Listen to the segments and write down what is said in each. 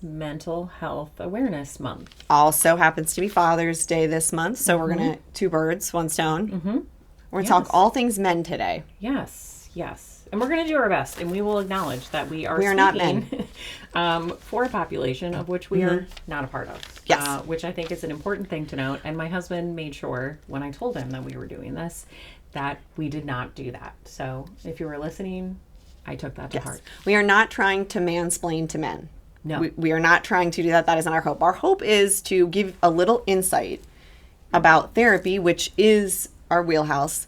Mental Health Awareness Month. Also happens to be Father's Day this month, so we're going to two birds, one stone. We're going to talk all things men today. Yes, yes. And we're going to do our best, and we will acknowledge that we are not men. For a population of which we are not a part of. Yes. Which I think is an important thing to note. And my husband made sure, when I told him that we were doing this, that we did not do that. So if you were listening, I took that to heart. We are not trying to mansplain to men. No. We are not trying to do that. That is not our hope. Our hope is to give a little insight about therapy, which is our wheelhouse,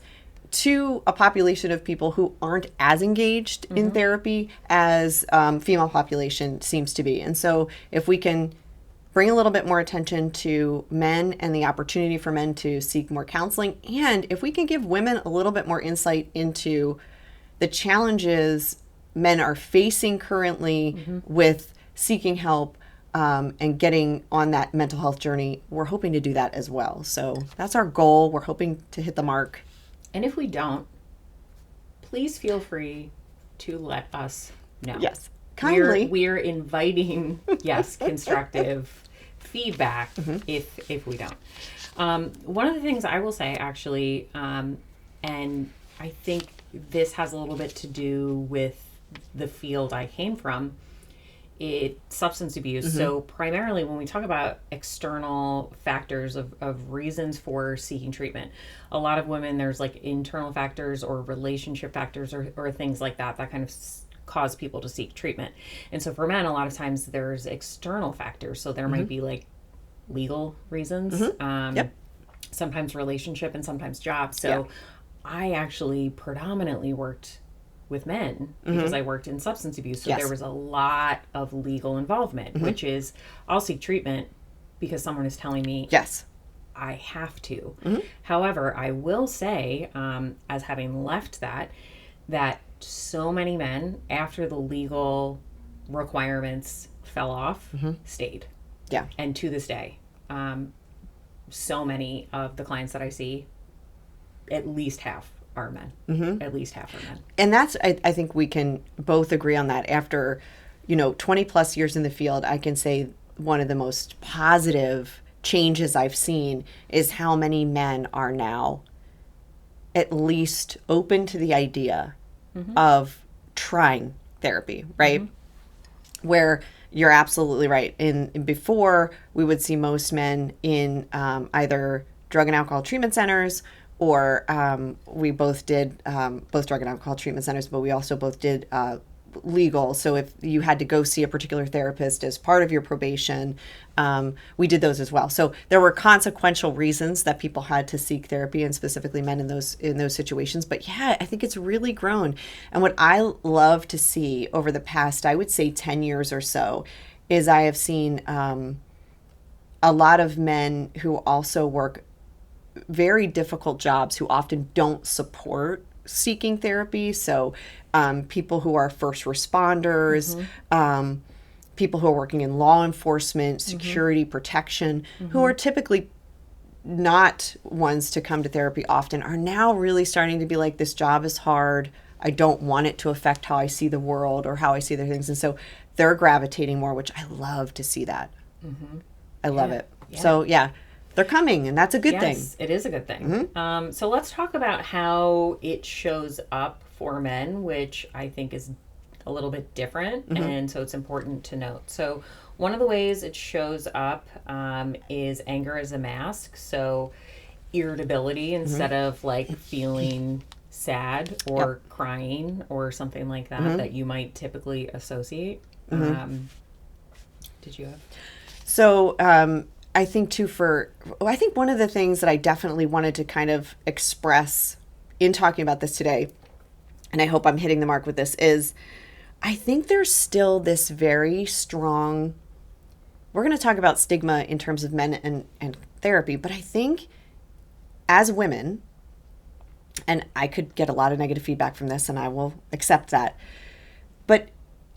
to a population of people who aren't as engaged in therapy as female population seems to be. And so if we can bring a little bit more attention to men and the opportunity for men to seek more counseling, and if we can give women a little bit more insight into the challenges men are facing currently with seeking help and getting on that mental health journey, we're hoping to do that as well. So that's our goal. We're hoping to hit the mark. And if we don't, please feel free to let us know. Yes. Kindly. We're inviting, constructive feedback if we don't. One of the things I will say, actually, and I think this has a little bit to do with the field I came from, substance abuse. So primarily when we talk about external factors of reasons for seeking treatment, a lot of women, there's like internal factors or relationship factors or things like that kind of cause people to seek treatment. And so for men, a lot of times there's external factors. So there might be like legal reasons, sometimes relationship and sometimes job. So I actually predominantly worked with men because I worked in substance abuse. So there was a lot of legal involvement, which is I'll seek treatment because someone is telling me I have to. However, I will say, as having left that so many men, after the legal requirements fell off, stayed. Yeah. And to this day, so many of the clients that I see, at least half are men. At least half are men. And that's, I think we can both agree on that. After, 20 plus years in the field, I can say one of the most positive changes I've seen is how many men are now at least open to the idea of trying therapy, right? Where you're absolutely right. Before, we would see most men in either drug and alcohol treatment centers, or we both did both drug and alcohol treatment centers, but we also both did legal. So if you had to go see a particular therapist as part of your probation, we did those as well. So there were consequential reasons that people had to seek therapy, and specifically men in those situations. But yeah, I think it's really grown. And what I love to see over the past, I would say 10 years or so, is I have seen a lot of men who also work very difficult jobs, who often don't support seeking therapy. So people who are first responders, people who are working in law enforcement, security, protection, who are typically not ones to come to therapy often, are now really starting to be like, this job is hard. I don't want it to affect how I see the world or how I see their things. And so they're gravitating more, which I love to see that. I love it. Yeah. So they're coming, and that's a good thing. Yes, it is a good thing. So let's talk about how it shows up for men, which I think is a little bit different, and so it's important to note. So one of the ways it shows up is anger as a mask. So irritability, instead of like feeling sad or crying or something like that that you might typically associate. Did you have? So I think too, I think one of the things that I definitely wanted to kind of express in talking about this today, and I hope I'm hitting the mark with this, is I think there's still this very strong, we're going to talk about stigma in terms of men and therapy, but I think as women, and I could get a lot of negative feedback from this, and I will accept that, but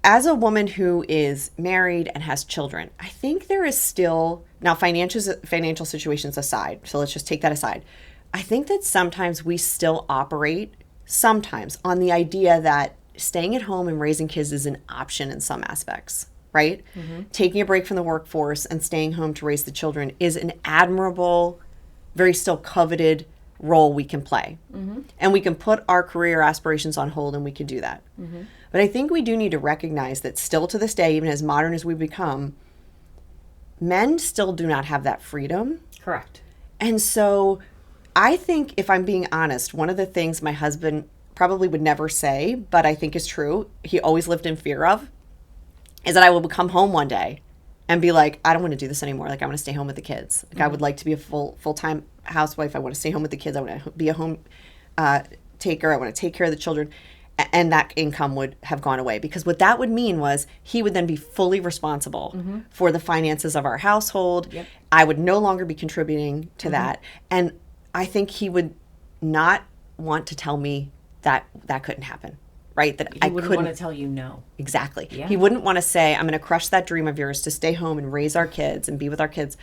as a woman who is married and has children, I think there is still, now financial situations aside, so let's just take that aside, I think that sometimes we still operate on the idea that staying at home and raising kids is an option in some aspects, right? Taking a break from the workforce and staying home to raise the children is an admirable, very still coveted role we can play. And we can put our career aspirations on hold, and we can do that. But I think we do need to recognize that still to this day, even as modern as we've become, men still do not have that freedom. Correct. And so I think, if I'm being honest, one of the things my husband probably would never say, but I think is true, he always lived in fear of, is that I will come home one day and be like, I don't want to do this anymore. Like, I want to stay home with the kids. Like, I would like to be a full-time housewife. I want to stay home with the kids. I want to be a home taker. I want to take care of the children. And that income would have gone away, because what that would mean was he would then be fully responsible for the finances of our household. Yep. I would no longer be contributing to that. And I think he would not want to tell me that that couldn't happen, right? That I wouldn't couldn't want to tell you no. Exactly. Yeah. He wouldn't want to say, I'm going to crush that dream of yours to stay home and raise our kids and be with our kids.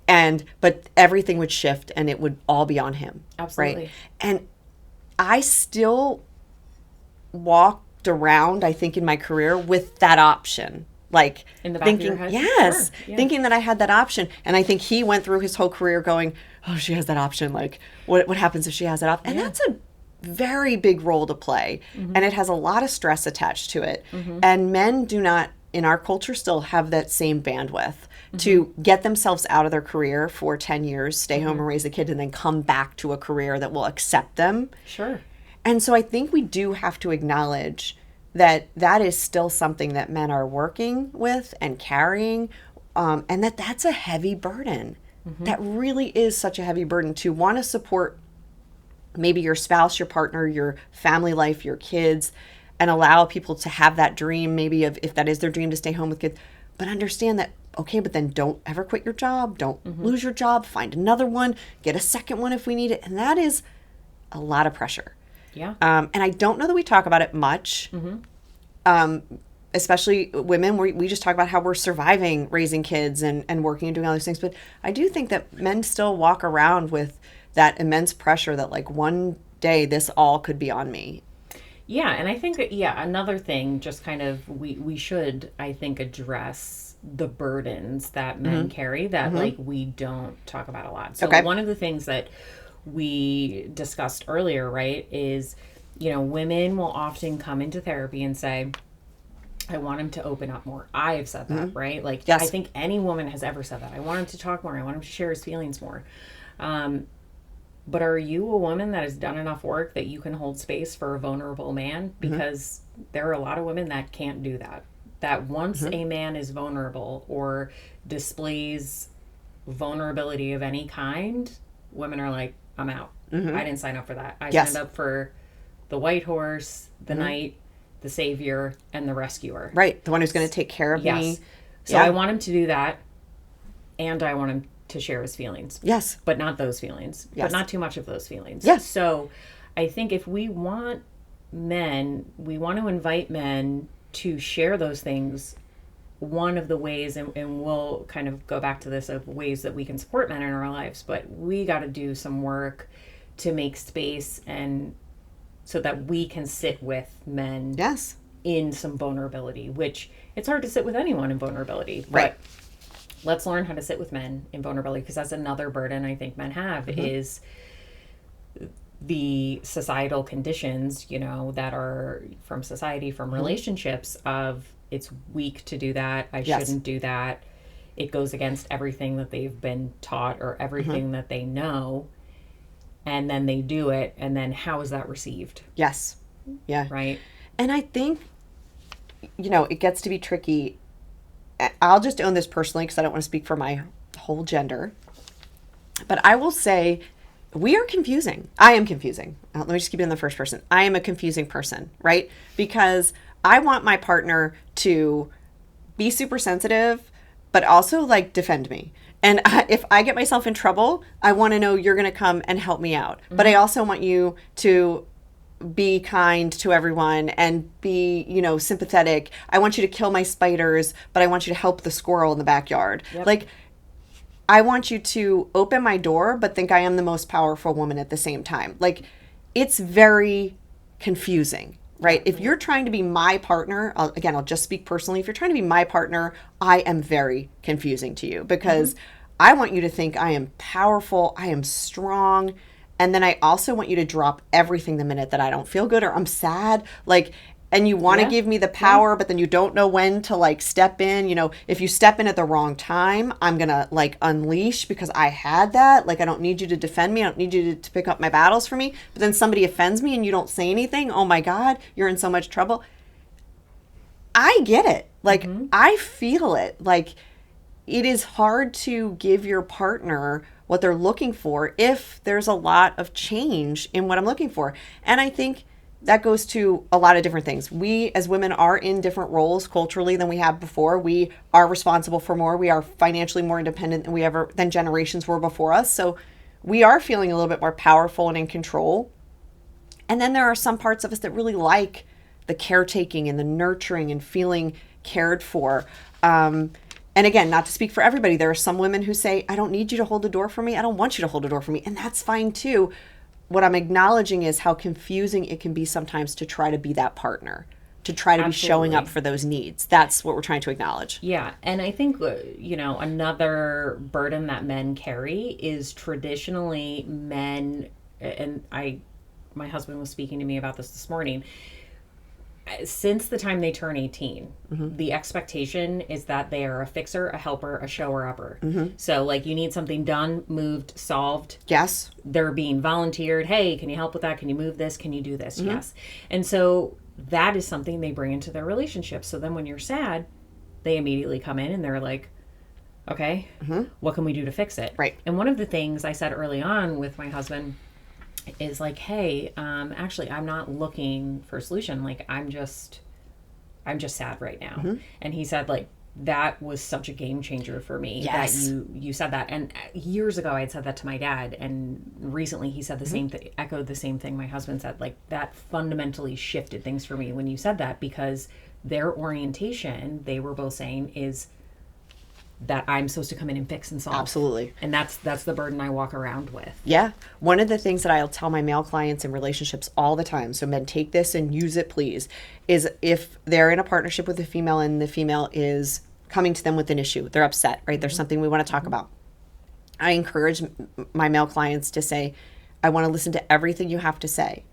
But everything would shift and it would all be on him. Absolutely. Right? And I still walked around, I think, in my career with that option. Like, in the back thinking, of your head? yes, Sure. Yeah. thinking that I had that option. And I think he went through his whole career going, oh, she has that option. Like, what happens if she has that option? And that's a very big role to play. And it has a lot of stress attached to it. And men do not, in our culture, still have that same bandwidth to get themselves out of their career for 10 years, stay home and raise a kid, and then come back to a career that will accept them. Sure. And so I think we do have to acknowledge that that is still something that men are working with and carrying, and that's a heavy burden. That really is such a heavy burden to want to support maybe your spouse, your partner, your family life, your kids, and allow people to have that dream, maybe of, if that is their dream, to stay home with kids. But understand that, okay, but then don't ever quit your job. Don't lose your job. Find another one. Get a second one if we need it. And that is a lot of pressure. Yeah. And I don't know that we talk about it much, especially women. We just talk about how we're surviving raising kids and working and doing all those things. But I do think that men still walk around with that immense pressure that, like, one day this all could be on me. Yeah, and I think that, another thing, just kind of, we should, I think, address the burdens that men carry that, like, we don't talk about a lot. So one of the things that we discussed earlier, right, is, women will often come into therapy and say, I want him to open up more. I have said that, right? Like, I think any woman has ever said that. I want him to talk more. I want him to share his feelings more. But are you a woman that has done enough work that you can hold space for a vulnerable man? Because there are a lot of women that can't do that. That once a man is vulnerable or displays vulnerability of any kind, women are like, I'm out. I didn't sign up for that. I signed up for the white horse, the knight, the savior, and the rescuer. Right. The one who's going to take care of me. So I want him to do that, and I want him to share his feelings. Yes. But not those feelings. But not too much of those feelings. Yes. So I think if we want we want to invite men to share those things. One of the ways, and we'll kind of go back to this, of ways that we can support men in our lives, but we got to do some work to make space and so that we can sit with men in some vulnerability, which it's hard to sit with anyone in vulnerability. Right. But let's learn how to sit with men in vulnerability, because that's another burden I think men have is the societal conditions, that are from society, from relationships, of it's weak to do that. I shouldn't do that. It goes against everything that they've been taught or everything that they know. And then they do it. And then how is that received? Yes. Yeah. Right. And I think, it gets to be tricky. I'll just own this personally because I don't want to speak for my whole gender. But I will say we are confusing. I am confusing. Let me just keep it in the first person. I am a confusing person, right? Because I want my partner to be super sensitive, but also, like, defend me. And if I get myself in trouble, I want to know you're going to come and help me out. But I also want you to be kind to everyone and be, sympathetic. I want you to kill my spiders, but I want you to help the squirrel in the backyard. Yep. Like, I want you to open my door, but think I am the most powerful woman at the same time. Like, it's very confusing. right? If you're trying to be my partner, I'll just speak personally. If you're trying to be my partner, I am very confusing to you because I want you to think I am powerful, I am strong, and then I also want you to drop everything the minute that I don't feel good or I'm sad. Like, and you want to give me the power, but then you don't know when to like step in. You know, if you step in at the wrong time, I'm going to like unleash because I had that. Like, I don't need you to defend me. I don't need you to pick up my battles for me. But then somebody offends me and you don't say anything. Oh my God, you're in so much trouble. I get it. Like, I feel it. Like, it is hard to give your partner what they're looking for if there's a lot of change in what I'm looking for. And I think that goes to a lot of different things. We as women are in different roles culturally than we have before. We are responsible for more. We are financially more independent than generations were before us. So we are feeling a little bit more powerful and in control. And then there are some parts of us that really like the caretaking and the nurturing and feeling cared for. And again, not to speak for everybody, there are some women who say, I don't need you to hold the door for me. I don't want you to hold the door for me. And that's fine too. What I'm acknowledging is how confusing it can be sometimes to try to be that partner, to try to be showing up for those needs. That's what we're trying to acknowledge. Yeah. And I think, another burden that men carry is traditionally men, and my husband was speaking to me about this morning. Since the time they turn 18, the expectation is that they are a fixer, a helper, a shower-upper. So, like, you need something done, moved, solved. Yes. They're being volunteered. Hey, can you help with that? Can you move this? Can you do this? Yes. And so that is something they bring into their relationship. So then when you're sad, they immediately come in and they're like, okay, what can we do to fix it? Right. And one of the things I said early on with my husband is like, hey, actually, I'm not looking for a solution. Like, I'm just sad right now. And he said, like, that was such a game changer for me that you said that. And years ago, I had said that to my dad. And recently he said the same thing, echoed the same thing my husband said. Like, that fundamentally shifted things for me when you said that, because their orientation, they were both saying, is that I'm supposed to come in and fix and solve. Absolutely. And that's the burden I walk around with. Yeah. One of the things that I'll tell my male clients in relationships all the time, so men, take this and use it, please, is if they're in a partnership with a female and the female is coming to them with an issue, they're upset, right? There's something we want to talk about. I encourage my male clients to say, I want to listen to everything you have to say.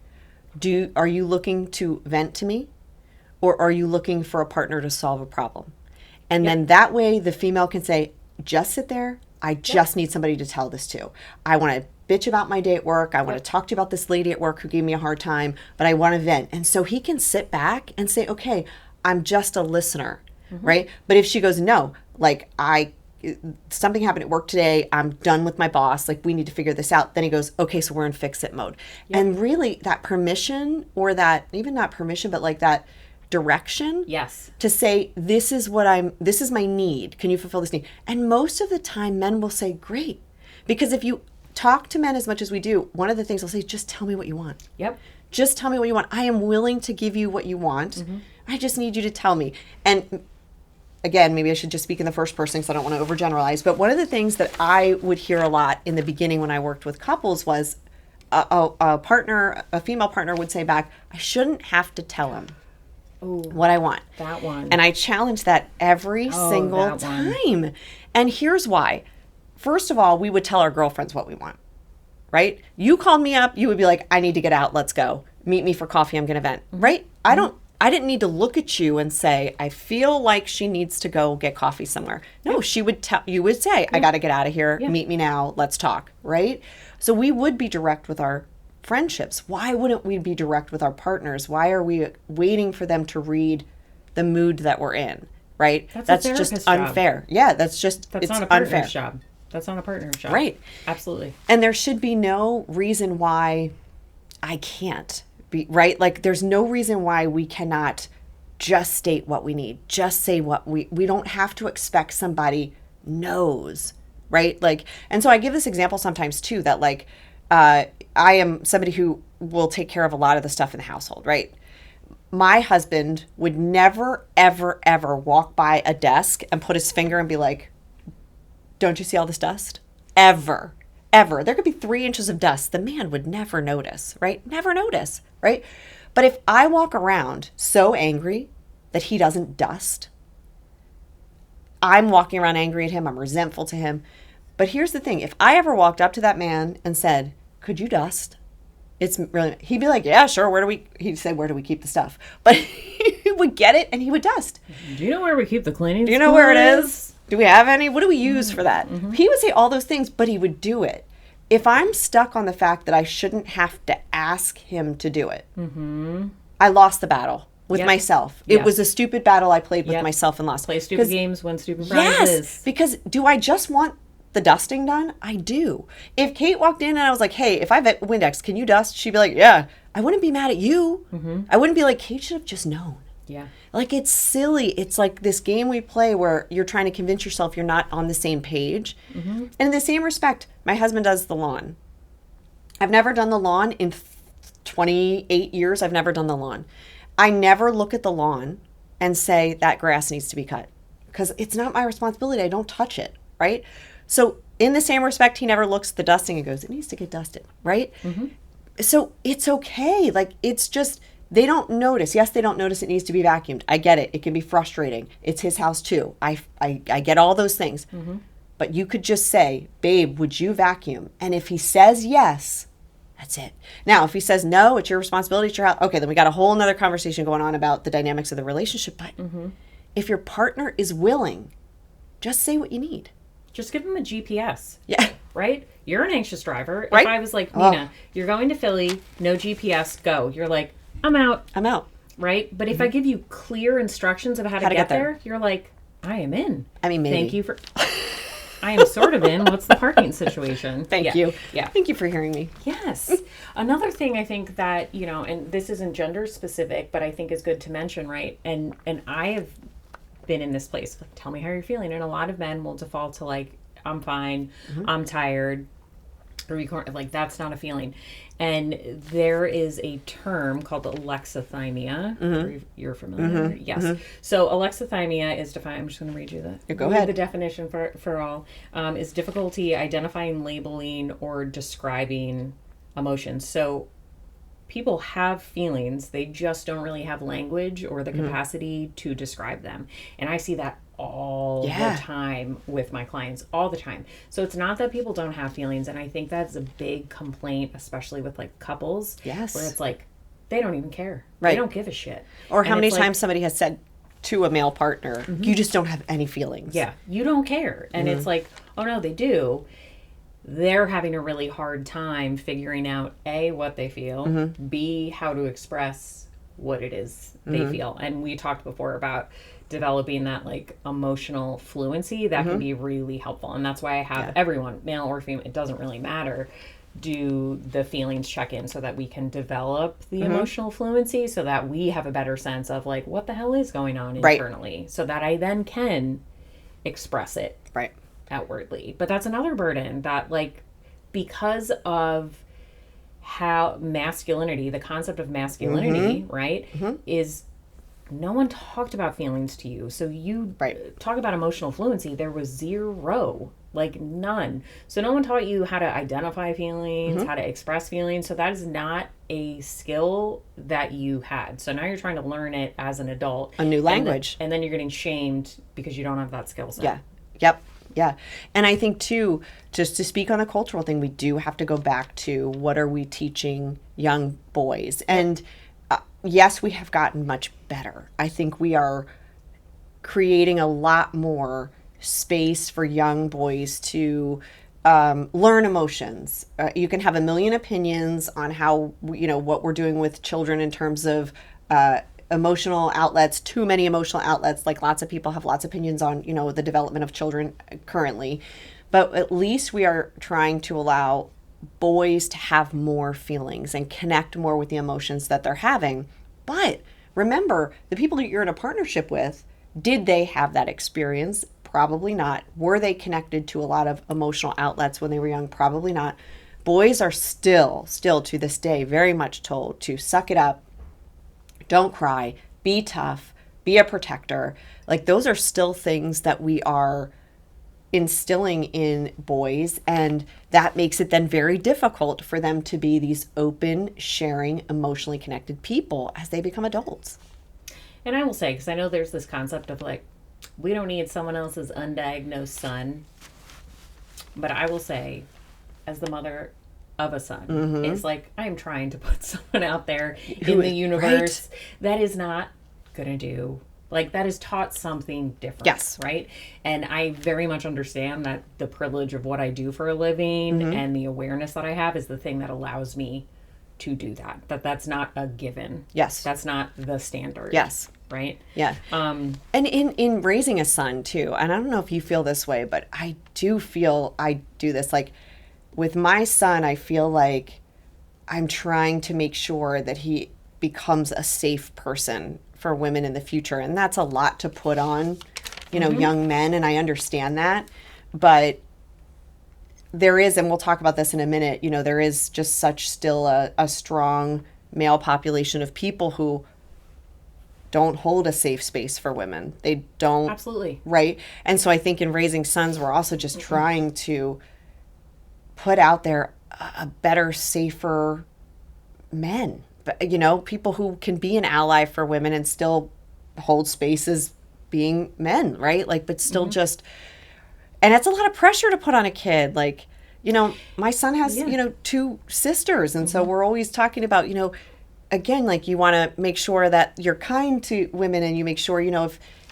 Are you looking to vent to me, or are you looking for a partner to solve a problem? And then that way the female can say, just sit there. I just need somebody to tell this to. I want to bitch about my day at work. I want to talk to you about this lady at work who gave me a hard time, but I want to vent. And so he can sit back and say, okay, I'm just a listener, right? But if she goes, no, like, something happened at work today, I'm done with my boss, like, we need to figure this out. Then he goes, okay, so we're in fix it mode. And really that permission, or that, even not permission, but like that direction, to say, this is my need, can you fulfill this need? And most of the time men will say, great. Because if you talk to men as much as we do, one of the things they'll say, just tell me what you want. Just tell me what you want. I am willing to give you what you want. I just need you to tell me. And again, maybe I should just speak in the first person because I don't want to overgeneralize, but one of the things that I would hear a lot in the beginning when I worked with couples was a female partner would say back, I shouldn't have to tell him what I want. That one. And I challenge that every single time. And here's why. First of all, we would tell our girlfriends what we want, right? You called me up, you would be like, I need to get out, let's go. Meet me for coffee, I'm going to vent, right? I didn't need to look at you and say, I feel like she needs to go get coffee somewhere. No, you would say, I got to get out of here, meet me now, let's talk, right? So we would be direct with our friendships. Why wouldn't we be direct with our partners? Why are we waiting for them to read the mood that we're in, right? That's just unfair. Yeah, it's not a partner's job. That's not a partner's job. Right. Absolutely. And there should be no reason why I can't be, right? Like, there's no reason why we cannot just state what we need. Just say what we don't have to expect somebody knows, right? Like, and so I give this example sometimes too, that like, I am somebody who will take care of a lot of the stuff in the household, right? My husband would never, ever, ever walk by a desk and put his finger and be like, don't you see all this dust? Ever. There could be 3 inches of dust. The man would never notice, right? Never notice, right? But if I walk around so angry that he doesn't dust, I'm walking around angry at him, I'm resentful to him. But here's the thing. If I ever walked up to that man and said, could you dust? It's really, he'd be like, yeah, sure. He'd say, where do we keep the stuff? But he would get it and he would dust. Do you know where we keep the cleaning Do you know where it is? Do we have any? What do we use for that? He would say all those things, but he would do it. If I'm stuck on the fact that I shouldn't have to ask him to do it, I lost the battle with myself. It was a stupid battle I played with myself and lost. Play stupid games, win stupid prizes. Yes, because do I just want the dusting done? I do. If Kate walked in and I was like, hey, if I have Windex, can you dust? She'd be like, yeah. I wouldn't be mad at you. I wouldn't be like, Kate should have just known. Yeah. Like, it's silly. It's like this game we play where you're trying to convince yourself you're not on the same page. And in the same respect, my husband does the lawn. I've never done the lawn in 28 years. I've never done the lawn. I never look at the lawn and say that grass needs to be cut because it's not my responsibility. I don't touch it, right? So in the same respect, he never looks at the dusting and goes, it needs to get dusted, right? So it's okay. Like, it's just, they don't notice. Yes, they don't notice it needs to be vacuumed. I get it. It can be frustrating. It's his house too. I get all those things. But you could just say, babe, would you vacuum? And if he says yes, that's it. Now, if he says no, it's your responsibility, it's your house. Okay, then we got a whole nother conversation going on about the dynamics of the relationship. But if your partner is willing, just say what you need. Just give him a GPS. Yeah. Right? You're an anxious driver. Right? If I was like, Nina, you're going to Philly, no GPS, go. You're like, I'm out. I'm out. Right? But if I give you clear instructions of how to get there, you're like, I am in. I mean, maybe. Thank you for... I am sort of in. What's the parking situation? Thank you. Yeah. Thank you for hearing me. Yes. Another thing I think that, and this isn't gender specific, but I think is good to mention, right? And I have been in this place, like, tell me how you're feeling. And a lot of men will default to like, I'm fine, I'm tired, like that's not a feeling. And there is a term called alexithymia. You're familiar? Yes. So alexithymia is defined. I'm just going to read you the definition for all. Is difficulty identifying, labeling, or describing emotions. So people have feelings. They just don't really have language or the capacity to describe them. And I see that all the time with my clients, all the time. So it's not that people don't have feelings. And I think that's a big complaint, especially with like couples. Yes. Where it's like, they don't even care. Right. They don't give a shit. Or how many times somebody has said to a male partner, you just don't have any feelings. Yeah. You don't care. And it's like, oh no, they do. They're having a really hard time figuring out A, what they feel, B, how to express what it is they feel. And we talked before about developing that like emotional fluency that can be really helpful. And that's why I have everyone, male or female, it doesn't really matter, do the feelings check-in so that we can develop the emotional fluency so that we have a better sense of like what the hell is going on internally so that I then can express it outwardly. But that's another burden that like because of how masculinity, the concept of masculinity, right, is no one talked about feelings to you. So you talk about emotional fluency. There was zero, like none. So no one taught you how to identify feelings, how to express feelings. So that is not a skill that you had. So now you're trying to learn it as an adult. A new language. And then you're getting shamed because you don't have that skill set. Yeah. Yep. Yeah. And I think too, just to speak on the cultural thing, we do have to go back to what are we teaching young boys? And yes, we have gotten much better. I think we are creating a lot more space for young boys to learn emotions. You can have a million opinions on how, what we're doing with children in terms of emotional outlets, too many emotional outlets. Like lots of people have lots of opinions on, the development of children currently. But at least we are trying to allow boys to have more feelings and connect more with the emotions that they're having. But remember, the people that you're in a partnership with, did they have that experience? Probably not. Were they connected to a lot of emotional outlets when they were young? Probably not. Boys are still to this day, very much told to suck it up, don't cry, be tough, be a protector. Like those are still things that we are instilling in boys, and that makes it then very difficult for them to be these open, sharing, emotionally connected people as they become adults. And I will say, because I know there's this concept of like, we don't need someone else's undiagnosed son. But I will say, as the mother of a son, it's like, I'm trying to put someone out there in the universe that is not going to do, like, that is taught something different. Yes. Right? And I very much understand that the privilege of what I do for a living and the awareness that I have is the thing that allows me to do that. That's not a given. Yes. That's not the standard. Yes. Right? Yeah. And in raising a son too, and I don't know if you feel this way, but I do feel I do this. Like with my son, I feel like I'm trying to make sure that he becomes a safe person for women in the future. And that's a lot to put on, young men. And I understand that. But there is, and we'll talk about this in a minute, there is just such still a strong male population of people who don't hold a safe space for women. They don't. Absolutely. Right? And so I think in raising sons, we're also just trying to put out there a better, safer men. People who can be an ally for women and still hold spaces being men, right? Like, but still just, and it's a lot of pressure to put on a kid. Like, my son has, 2 sisters. And so we're always talking about, again, like you want to make sure that you're kind to women and you make sure,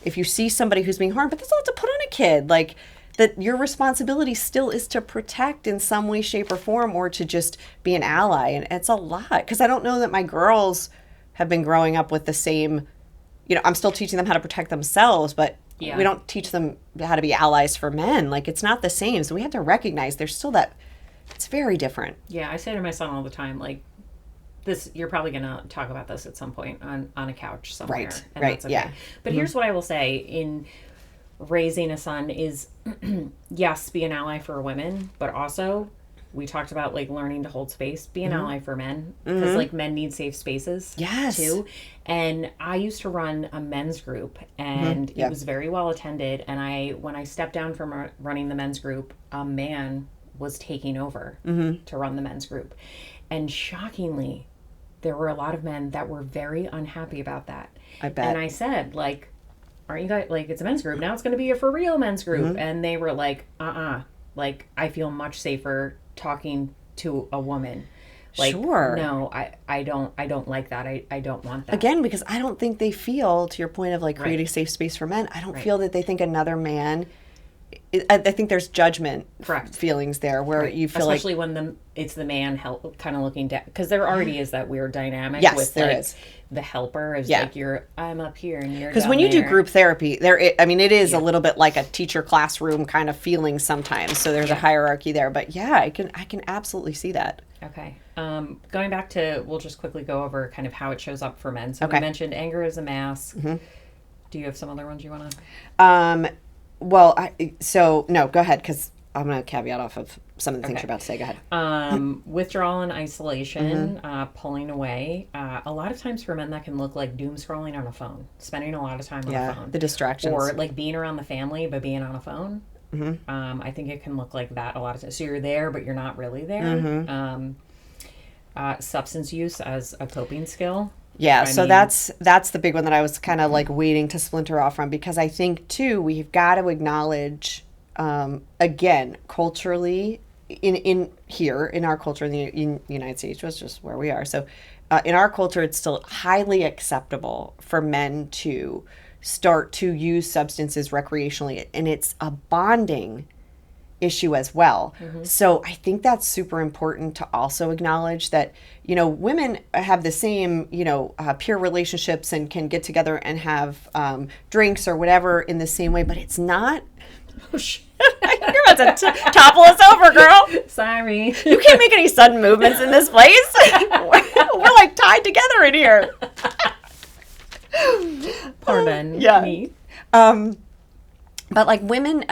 if you see somebody who's being harmed, but that's a lot to put on a kid, like that your responsibility still is to protect in some way, shape or form, or to just be an ally. And it's a lot because I don't know that my girls have been growing up with the same, I'm still teaching them how to protect themselves, but we don't teach them how to be allies for men. Like it's not the same. So we have to recognize there's still that, it's very different. Yeah. I say to my son all the time, like, this, you're probably going to talk about this at some point on a couch somewhere. Right. And Right. That's okay. Yeah. But here's what I will say in raising a son is, yes, be an ally for women, but also we talked about like learning to hold space, be an ally for men, because like men need safe spaces too. And I used to run a men's group and it was very well attended. And when I stepped down from running the men's group, a man was taking over to run the men's group. And shockingly, there were a lot of men that were very unhappy about that. I bet. And I said, like, aren't you guys, like, it's a men's group. Now it's going to be a for real men's group. And they were like, like, I feel much safer talking to a woman. Like, no, I don't like that. I don't want that. Again, because I don't think they feel, to your point of like creating a safe space for men, I don't feel that they think another man, I think there's judgment feelings there where you feel especially like, when it's the man kind of looking down, because there already is that weird dynamic with there like is. The helper is like I'm up here and you're because when you do group therapy it is a little bit like a teacher classroom kind of feeling sometimes, so there's a hierarchy there, but I can absolutely see that. Okay. Going back to, we'll just quickly go over kind of how it shows up for men. So we mentioned anger is a mask. Do you have some other ones you want to? Well, no, go ahead, because I'm going to caveat off of some of the things you're about to say. Go ahead. Withdrawal and isolation, pulling away. A lot of times for men that can look like doom scrolling on a phone, spending a lot of time on a phone. The distractions. Or like being around the family but being on a phone. I think it can look like that a lot of times. So you're there but you're not really there. Substance use as a coping skill. Yeah, that's the big one that I was kind of like waiting to splinter off from, because I think too we've got to acknowledge again culturally in our culture in the United States, was just where we are. So in our culture, it's still highly acceptable for men to start to use substances recreationally, and it's a bonding issue as well. So I think that's super important to also acknowledge that, women have the same, peer relationships and can get together and have drinks or whatever in the same way, but it's not. Oh, shit. You're about to topple us over, girl. Sorry. You can't make any sudden movements in this place. We're like tied together in here. Pardon me. But like women,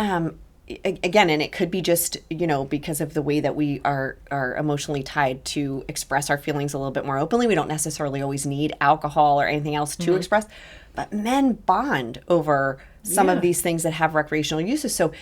again, and it could be just, because of the way that we are emotionally tied to express our feelings a little bit more openly. We don't necessarily always need alcohol or anything else to express, but men bond over some of these things that have recreational uses. So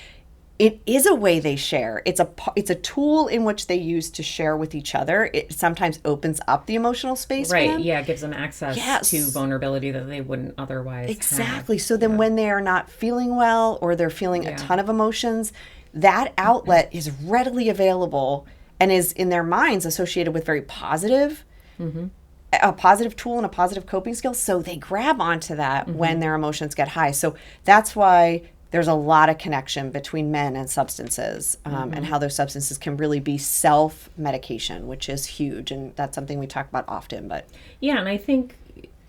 it is a way they share. It's a tool in which they use to share with each other. It sometimes opens up the emotional space for them. Yeah, it gives them access to vulnerability that they wouldn't otherwise Exactly. have. So then when they are not feeling well or they're feeling a ton of emotions, that outlet is readily available and is in their minds associated with very positive, a positive tool and a positive coping skill. So they grab onto that when their emotions get high. So that's why there's a lot of connection between men and substances, and how those substances can really be self-medication, which is huge. And that's something we talk about often. But yeah, and I think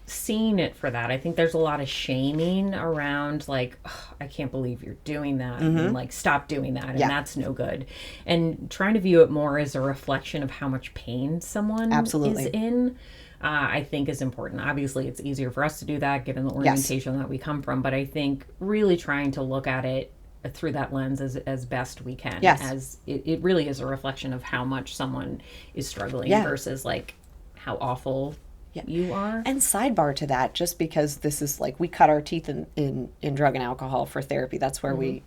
seeing it for that, I think there's a lot of shaming around, like, oh, I can't believe you're doing that, and like, stop doing that, and that's no good. And trying to view it more as a reflection of how much pain someone is in. I think is important. Obviously, it's easier for us to do that given the orientation that we come from. But I think really trying to look at it through that lens as best we can. As it really is a reflection of how much someone is struggling versus like how awful you are. And sidebar to that, just because this is like, we cut our teeth in drug and alcohol for therapy. That's where we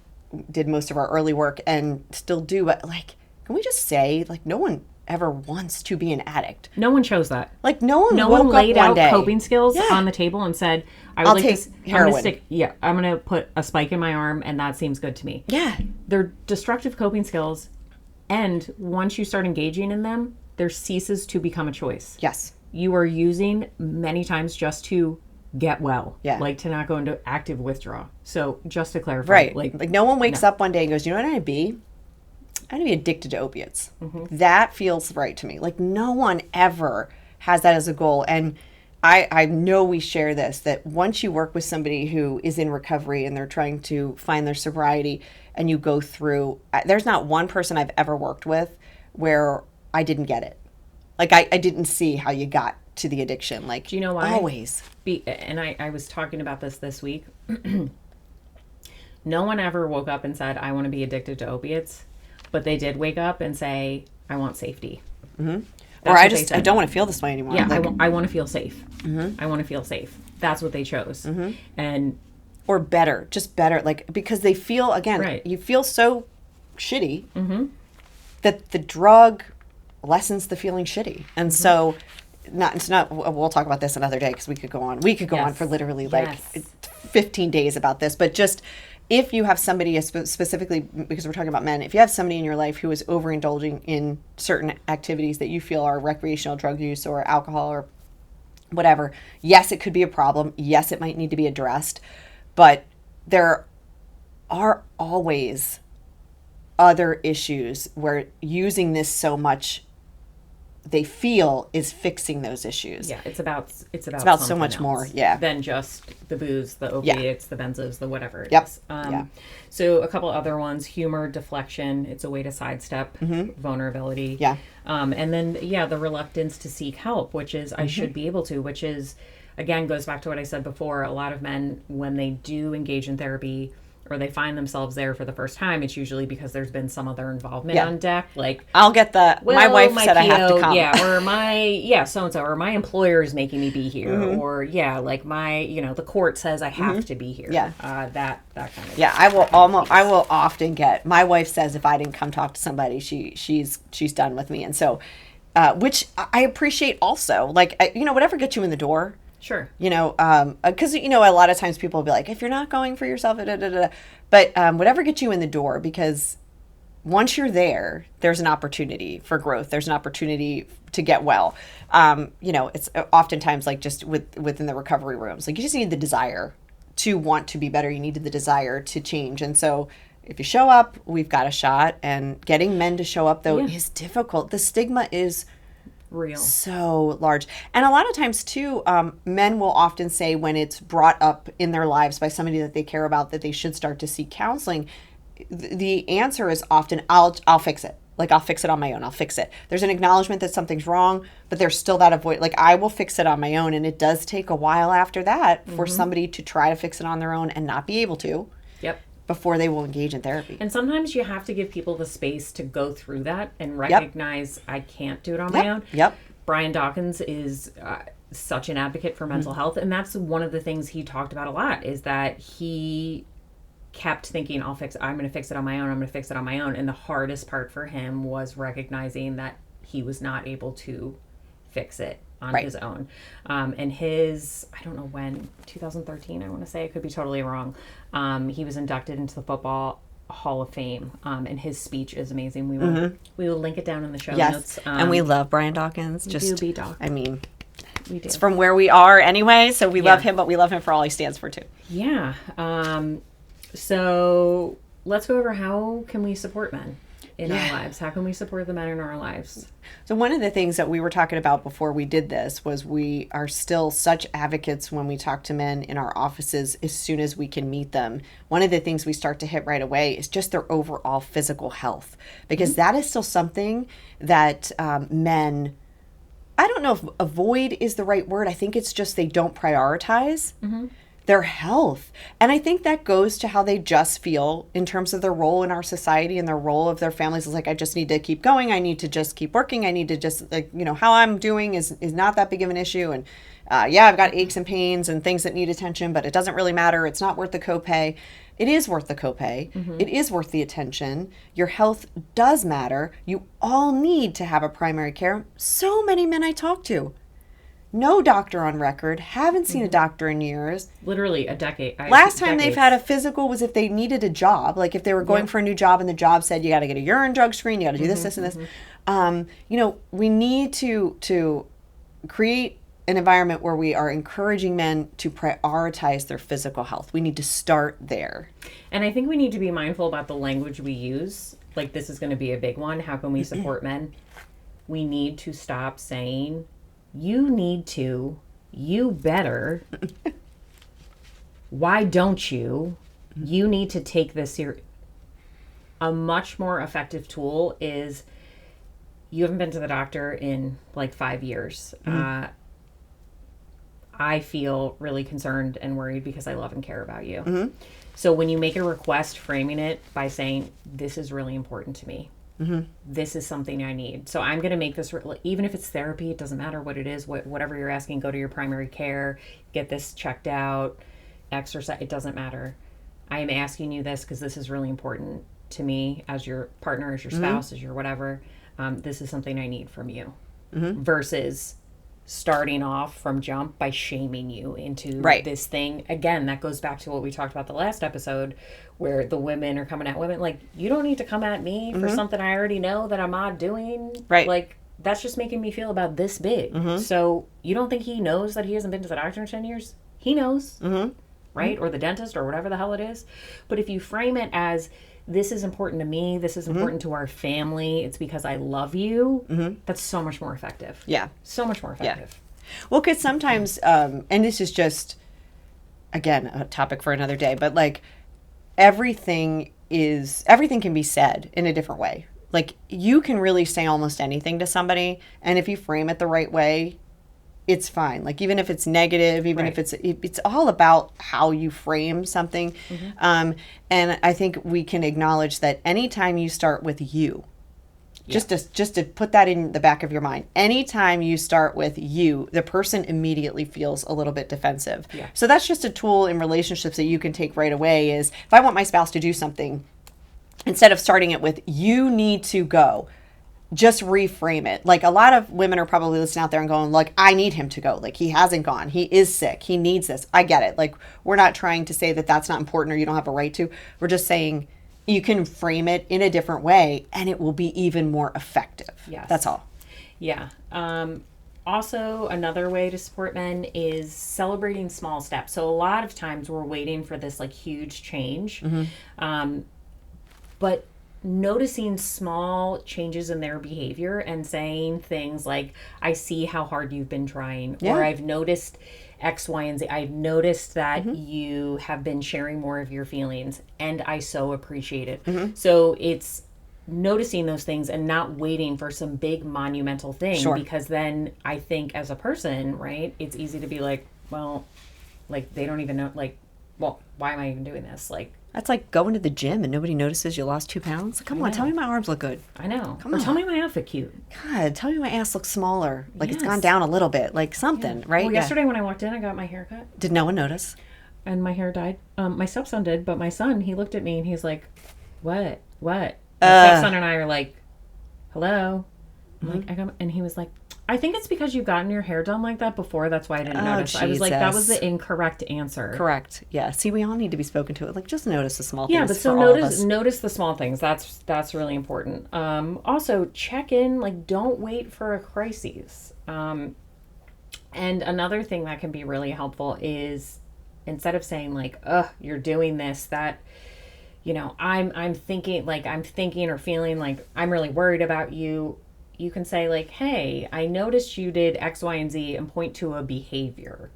did most of our early work and still do. But like, can we just say, like, no one ever wants to be an addict. No one chose that. Like no one laid out day. coping skills on the table and said, I'll take heroin. I'm going to put a spike in my arm and that seems good to me. Yeah. They're destructive coping skills, and once you start engaging in them, there ceases to become a choice. Yes. You are using many times just to get well. Yeah. Like to not go into active withdrawal. So just to clarify. Right. Like no one wakes up one day and goes, you know what I'm going to be? I'm going to be addicted to opiates. That feels right to me. Like no one ever has that as a goal. And I know we share this, that once you work with somebody who is in recovery and they're trying to find their sobriety and you go through, there's not one person I've ever worked with where I didn't get it. Like I didn't see how you got to the addiction. Like, do you know why? Always. And I was talking about this week. No one ever woke up and said, I want to be addicted to opiates. But they did wake up and say, I want safety. Or I don't want to feel this way anymore. Yeah, like, I want to feel safe. I want to feel safe. That's what they chose. And or better, just better. Like, because they feel, again, you feel so shitty that the drug lessens the feeling shitty. And so, we'll talk about this another day because we could go on. We could go on for literally like 15 days about this. But just, if you have somebody, specifically because we're talking about men, if you have somebody in your life who is overindulging in certain activities that you feel are recreational drug use or alcohol or whatever, yes, it could be a problem. Yes, it might need to be addressed. But there are always other issues where using this so much they feel is fixing those issues. Yeah, it's about so much more. Yeah, than just the booze, the opiates, the benzos, the whatever it is. So a couple other ones: humor, deflection. It's a way to sidestep vulnerability. Yeah, and then the reluctance to seek help, which is I should be able to, which is again goes back to what I said before. A lot of men, when they do engage in therapy, or they find themselves there for the first time, it's usually because there's been some other involvement on deck. Like, I'll get my wife said PO, I have to come. Or so-and-so, or my employer is making me be here. Or like my, the court says I have to be here. Yeah. That kind of Yeah, I will often get, my wife says if I didn't come talk to somebody, she's done with me. And so, which I appreciate also, like, whatever gets you in the door. Sure. Because, a lot of times people will be like, if you're not going for yourself, but whatever gets you in the door, because once you're there, there's an opportunity for growth. There's an opportunity to get well. It's oftentimes like just within the recovery rooms, like you just need the desire to want to be better. You needed the desire to change. And so if you show up, we've got a shot. And getting men to show up, though, is difficult. The stigma is real, so large. And a lot of times too, men will often say when it's brought up in their lives by somebody that they care about that they should start to seek counseling, the answer is often I'll fix it. Like, I'll fix it on my own. I'll fix it. There's an acknowledgement that something's wrong, but there's still that avoid, like, I will fix it on my own. And it does take a while after that for somebody to try to fix it on their own and not be able to. Yep. Before they will engage in therapy. And sometimes you have to give people the space to go through that and recognize I can't do it on my own. Yep. Brian Dawkins is such an advocate for mental health. And that's one of the things he talked about a lot, is that he kept thinking, I'm going to fix it on my own. I'm going to fix it on my own. And the hardest part for him was recognizing that he was not able to fix it on his own. And I don't know when, 2013, I want to say, I could be totally wrong. He was inducted into the Football Hall of Fame. And his speech is amazing. We will link it down in the show notes. And we love Brian Dawkins. I mean, we do. It's from where we are anyway, so we love him, but we love him for all he stands for too. Yeah. So let's go over how can we support men in our lives? How can we support the men in our lives? So one of the things that we were talking about before we did this was we are still such advocates when we talk to men in our offices as soon as we can meet them. One of the things we start to hit right away is just their overall physical health, because that is still something that men, I don't know if avoid is the right word. I think it's just they don't prioritize their health. And I think that goes to how they just feel in terms of their role in our society and their role of their families. It's like, I just need to keep going. I need to just keep working. I need to just, like, how I'm doing is not that big of an issue. And I've got aches and pains and things that need attention, but it doesn't really matter. It's not worth the copay. It is worth the copay. It is worth the attention. Your health does matter. You all need to have a primary care. So many men I talk to, no doctor on record, haven't seen a doctor in years. Literally a decade. Last time they've had a physical was if they needed a job. Like if they were going for a new job and the job said, you got to get a urine drug screen, you got to do this, and this. We need to create an environment where we are encouraging men to prioritize their physical health. We need to start there. And I think we need to be mindful about the language we use. Like, this is going to be a big one. How can we support men? We need to stop saying, you need to, you better, why don't you, you need to take this serious. A much more effective tool is, you haven't been to the doctor in like 5 years. I feel really concerned and worried because I love and care about you. So when you make a request, framing it by saying, this is really important to me. This is something I need. So I'm going to make this, even if it's therapy, it doesn't matter what it is, whatever you're asking, go to your primary care, get this checked out, exercise, it doesn't matter. I am asking you this because this is really important to me as your partner, as your spouse, as your whatever. This is something I need from you. Versus starting off from jump by shaming you into this thing. Again, that goes back to what we talked about the last episode, where the women are coming at women like, you don't need to come at me for something I already know that I'm not doing. Like, that's just making me feel about this big. So you don't think he knows that he hasn't been to the doctor in 10 years? He knows, right? Or the dentist or whatever the hell it is. But if you frame it as, this is important to me, this is important to our family, it's because I love you, that's so much more effective. Yeah. So much more effective. Yeah. Well, because sometimes, and this is just, again, a topic for another day, but like everything can be said in a different way. Like, you can really say almost anything to somebody, and if you frame it the right way, it's fine. Like, even if it's negative, even if it's all about how you frame something. And I think we can acknowledge that anytime you start with you, just to put that in the back of your mind, anytime you start with you, the person immediately feels a little bit defensive. So that's just a tool in relationships that you can take right away. Is, if I want my spouse to do something, instead of starting it with, you need to go, just reframe it. Like, a lot of women are probably listening out there and going, like, I need him to go. Like, he hasn't gone. He is sick. He needs this. I get it. Like, we're not trying to say that that's not important or you don't have a right to. We're just saying you can frame it in a different way and it will be even more effective. That's all. Yeah. Also, another way to support men is celebrating small steps. So a lot of times we're waiting for this like huge change. But noticing small changes in their behavior and saying things like, I see how hard you've been trying, or I've noticed X, Y, and Z. I've noticed that you have been sharing more of your feelings, and I so appreciate it. So it's noticing those things and not waiting for some big monumental thing, because then I think as a person, right, it's easy to be like, well, like, they don't even know, like, well, why am I even doing this? Like, that's like going to the gym and nobody notices you lost 2 pounds. Come on, tell me my arms look good. I know. Come on. Tell me my outfit cute. God, tell me my ass looks smaller. Like, it's gone down a little bit. Like something, right? Well, yesterday when I walked in, I got my hair cut. Did no one notice? and my hair dyed. My stepson did, but my son, he looked at me and he's like, what? My stepson and I are like, hello? I'm like, and he was like, I think it's because you've gotten your hair done like that before. That's why I didn't notice. Jesus. I was like, that was the incorrect answer. Correct. Yeah. See, we all need to be spoken to. Like, just notice the small things. Yeah, but so notice the small things. That's really important. Also, check in. Like, don't wait for a crisis. And another thing that can be really helpful is instead of saying like, "Ugh, you're doing this," that, you know, I'm thinking or feeling like I'm really worried about you. You can say like, hey, I noticed you did X, Y, and Z, and point to a behavior,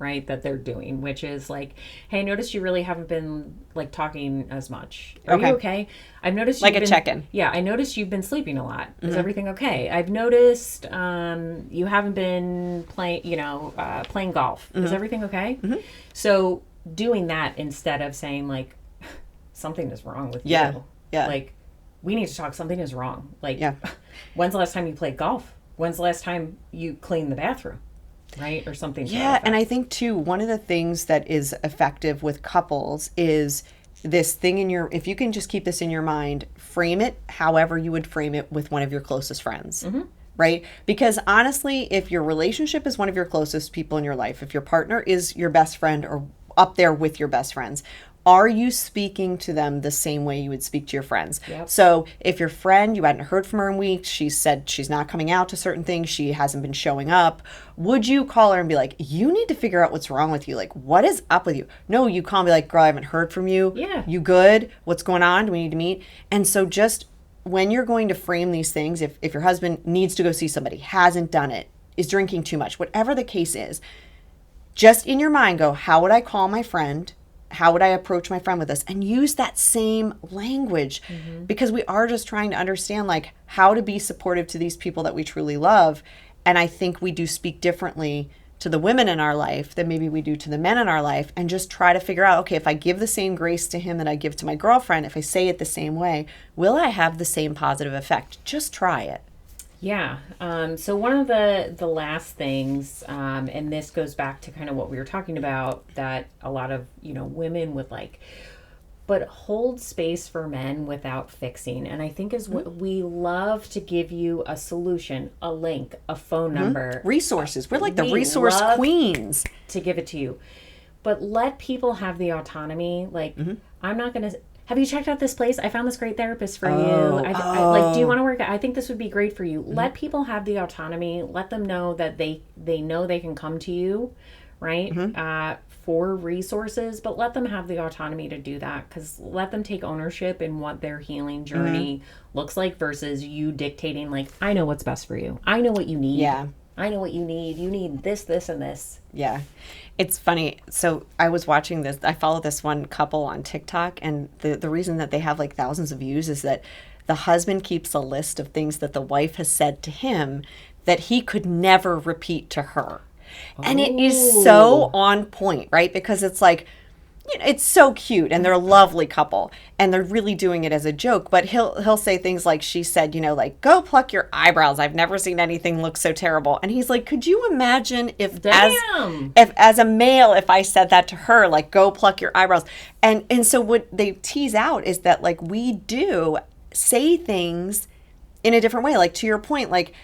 right, that they're doing, which is like, hey, I noticed you really haven't been like talking as much. Are you okay? I've noticed like a check-in. Yeah, I noticed you've been sleeping a lot. Is everything okay? I've noticed you haven't been playing golf. Is everything okay? So doing that instead of saying like, something is wrong with you. Yeah. Like, we need to talk. Something is wrong. Like, when's the last time you played golf? When's the last time you cleaned the bathroom? Right? Or something. Yeah. And I think too, one of the things that is effective with couples is this thing if you can just keep this in your mind, frame it however you would frame it with one of your closest friends. Right? Because honestly, if your relationship is one of your closest people in your life, if your partner is your best friend or up there with your best friends, are you speaking to them the same way you would speak to your friends? Yep. So if your friend, you hadn't heard from her in weeks, she said she's not coming out to certain things, she hasn't been showing up, would you call her and be like, you need to figure out what's wrong with you? Like, what is up with you? No, you call and be like, girl, I haven't heard from you. Yeah. You good? What's going on? Do we need to meet? And so just when you're going to frame these things, if your husband needs to go see somebody, hasn't done it, is drinking too much, whatever the case is, just in your mind go, how would I call my friend? How would I approach my friend with this? And use that same language because we are just trying to understand like how to be supportive to these people that we truly love. And I think we do speak differently to the women in our life than maybe we do to the men in our life, and just try to figure out, okay, if I give the same grace to him that I give to my girlfriend, if I say it the same way, will I have the same positive effect? Just try it. Yeah. So one of the last things, and this goes back to kind of what we were talking about, that a lot of, women would like, but hold space for men without fixing. And I think is what we love to give you a solution, a link, a phone number. Resources. We're like the resource queens. To give it to you. But let people have the autonomy. Like, I'm not going to... Have you checked out this place? I found this great therapist for you. Do you want to work? I think this would be great for you. Let people have the autonomy. Let them know that they know they can come to you, right? For resources, but let them have the autonomy to do that, because let them take ownership in what their healing journey looks like versus you dictating like, I know what's best for you. I know what you need. Yeah. I know what you need. You need this, this, and this. Yeah. It's funny. So I was watching this. I follow this one couple on TikTok, and the reason that they have like thousands of views is that the husband keeps a list of things that the wife has said to him that he could never repeat to her. And it is so on point, right? Because it's like, it's so cute and they're a lovely couple and they're really doing it as a joke, but he'll say things like, she said, like, go pluck your eyebrows. I've never seen anything look so terrible. And he's like, could you imagine if as a male, if I said that to her, like, go pluck your eyebrows. And so what they tease out is that like we do say things in a different way. Like to your point, like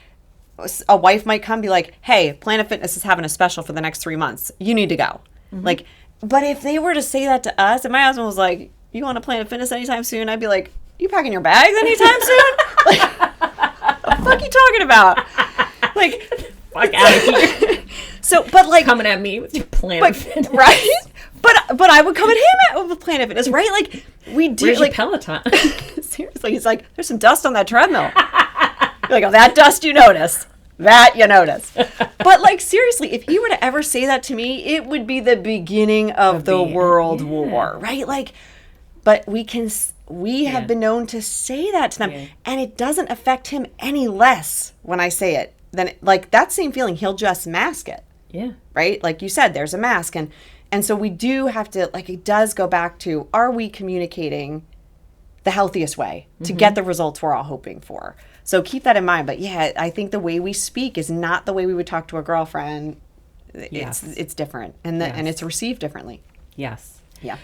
a wife might come be like, hey, Planet Fitness is having a special for the next 3 months. You need to go. Like, but if they were to say that to us, and my husband was like, you want to Planet Fitness anytime soon? I'd be like, you packing your bags anytime soon? Like, what the fuck are you talking about? Like, fuck out of here. So, but like, coming at me with your Planet Fitness. Right? But I would come at him with Planet Fitness, right? Like, we do. Where's like your Peloton? Seriously, he's like, there's some dust on that treadmill. You're like, oh, that dust you notice. That you notice. But like, seriously, if he were to ever say that to me, it would be the beginning of the world war, right? Like, but we have been known to say that to them, and it doesn't affect him any less when I say it. Then like that same feeling, he'll just mask it. Yeah. Right? Like you said, there's a mask. And so we do have to, like, it does go back to, are we communicating the healthiest way to get the results we're all hoping for? So keep that in mind. But yeah, I think the way we speak is not the way we would talk to a girlfriend it's different, and and it's received differently. Yes. Yeah.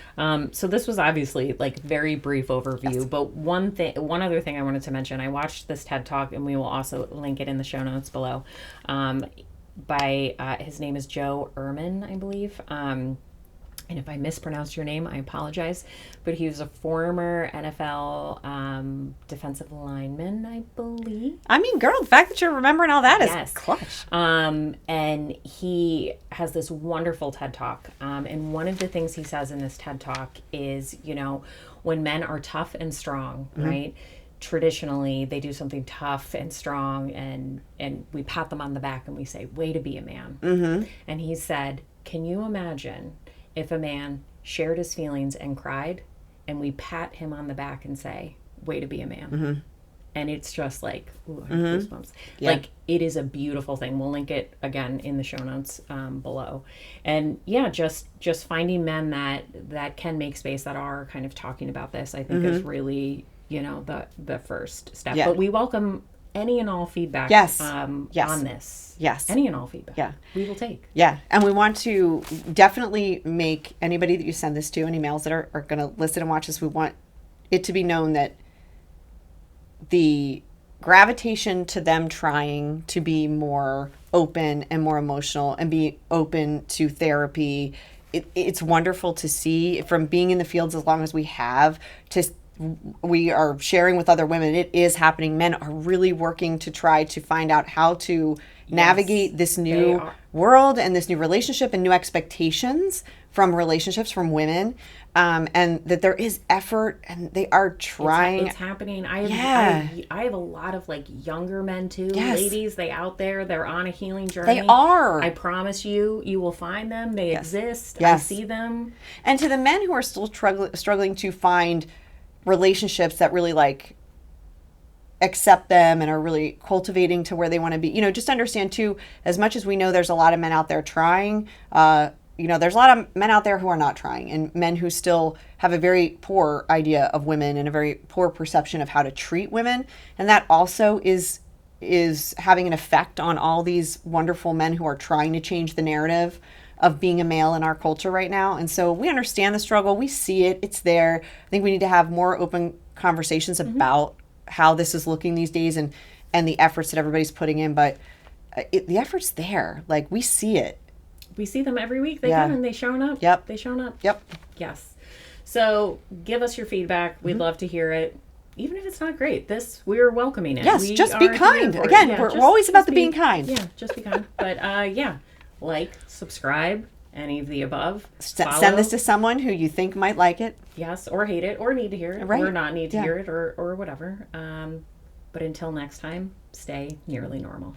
So this was obviously like very brief overview, but one other thing I wanted to mention, I watched this TED Talk, and we will also link it in the show notes below, by his name is Joe Ehrman, I believe. And if I mispronounced your name, I apologize. But he was a former NFL defensive lineman, I believe. I mean, girl, the fact that you're remembering all that is clutch. And he has this wonderful TED Talk. And one of the things he says in this TED Talk is, you know, when men are tough and strong, right? Traditionally, they do something tough and strong, and we pat them on the back and we say, way to be a man. And he said, can you imagine if a man shared his feelings and cried, and we pat him on the back and say, way to be a man? And it's just like, ooh, I have goosebumps. Yeah. Like, it is a beautiful thing. We'll link it again in the show notes below. And yeah, just finding men that can make space, that are kind of talking about this, I think is really, you know, the first step. But we welcome any and all feedback on this. Yes. Any and all feedback. Yeah. We will take. Yeah. And we want to definitely make anybody that you send this to, any males that are going to listen and watch this, we want it to be known that the gravitation to them trying to be more open and more emotional and be open to therapy, it's wonderful to see from being in the fields as long as we have, we are sharing with other women. It is happening. Men are really working to try to find out how to navigate this new world and this new relationship and new expectations from relationships from women, and that there is effort and they are trying. It's happening. I have a lot of like younger men too, ladies. They out there. They're on a healing journey. They are. I promise you, you will find them. They exist. I see them. And to the men who are still struggling to find relationships that really like accept them and are really cultivating to where they want to be, you know, just understand too, as much as we know there's a lot of men out there trying, you know, there's a lot of men out there who are not trying, and men who still have a very poor idea of women and a very poor perception of how to treat women. And that also is having an effect on all these wonderful men who are trying to change the narrative of being a male in our culture right now. And so we understand the struggle. We see it. It's there. I think we need to have more open conversations about how this is looking these days and the efforts that everybody's putting in. But the effort's there. Like, we see it. We see them every week. They come and they showing up. Yep. They showing up. Yep. Yes. So give us your feedback. We'd love to hear it. Even if it's not great, we're welcoming it. Yes, just be kind. Again, we're always about the being kind. Yeah, just be kind. But like, subscribe, any of the above. Send this to someone who you think might like it. Yes, or hate it, or need to hear it, or not need to hear it, or whatever. But until next time, stay nearly normal.